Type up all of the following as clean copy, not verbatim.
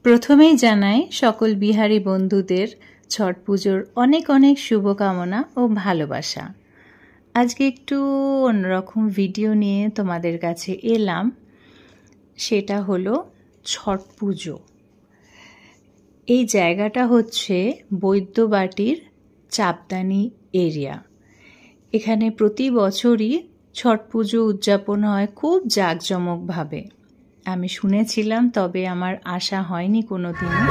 প্রথমেই জানাই সকল বিহারী বন্ধুদের ছট পুজোর অনেক অনেক শুভকামনা ও ভালোবাসা। আজকে একটু অন্যরকম ভিডিও নিয়ে তোমাদের কাছে এলাম। সেটা হলো ছট পুজো। এই জায়গাটা হচ্ছে বৈদ্যবাটির চাপদানি এরিয়া। এখানে প্রতি বছরই ছট পুজো উদযাপন হয় খুব জাঁকজমকভাবে। আমি শুনেছিলাম, তবে আমার আশা হয়নি কোনো দিনও।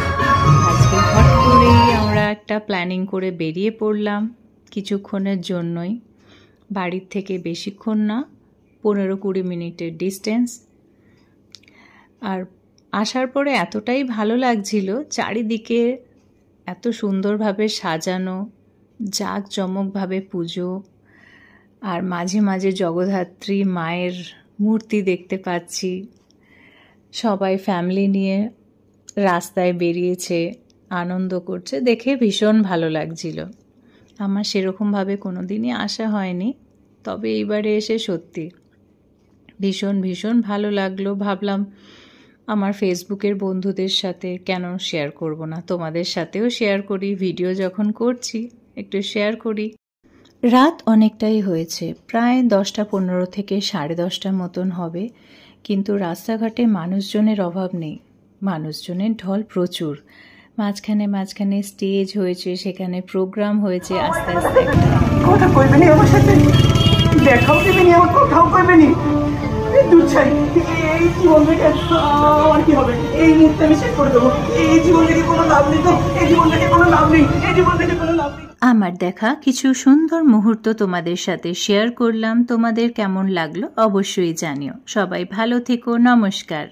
আজকে হঠাৎ করেই আমরা একটা প্ল্যানিং করে বেরিয়ে পড়লাম কিছুক্ষণের জন্যই। বাড়ির থেকে বেশিক্ষণ না, 15-20 মিনিটের ডিস্টেন্স। আর আসার পরে এতটাই ভালো লাগছিল, চারিদিকে এত সুন্দরভাবে সাজানো, জাঁকজমকভাবে পুজো, আর মাঝে মাঝে জগদ্ধাত্রী মায়ের মূর্তি দেখতে পাচ্ছি। সবাই ফ্যামিলি নিয়ে রাস্তায় বেরিয়েছে, আনন্দ করছে, দেখে ভীষণ ভালো লাগছিল। আমার সেরকমভাবে কোনো দিনই আসা হয়নি, তবে এইবারে এসে সত্যি ভীষণ ভীষণ ভালো লাগলো। ভাবলাম আমার ফেসবুকের বন্ধুদের সাথে কেন শেয়ার করব না, তোমাদের সাথেও শেয়ার করি। ভিডিও যখন করছি একটু শেয়ার করি। রাত অনেকটাই হয়েছে, প্রায় 10টা 15 থেকে 10:30 মতন হবে, কিন্তু রাস্তাঘাটে মানুষজনের অভাব নেই। মানুষজনের ঢল প্রচুর। মাঝখানে মাঝখানে স্টেজ হয়েছে, সেখানে প্রোগ্রাম হয়েছে। আস্তে আস্তে কথা কইবেনি আমার সাথে, দেখাও দিবেনি, আমার কথাও কইবেনি। দূর চাই, এই জীবন থেকে আমার কি হবে? এই মুহূর্তে আমি শেষ করে দেবো। এই জীবন থেকে কোনো লাভ নেই তো, এই জীবন থেকে কোনো লাভ নেই, এই জীবন থেকে কোনো লাভ নেই। আমার দেখা কিছু সুন্দর মুহূর্ত তোমাদের সাথে শেয়ার করলাম। তোমাদের কেমন লাগলো অবশ্যই জানিও। সবাই ভালো থেকো। নমস্কার।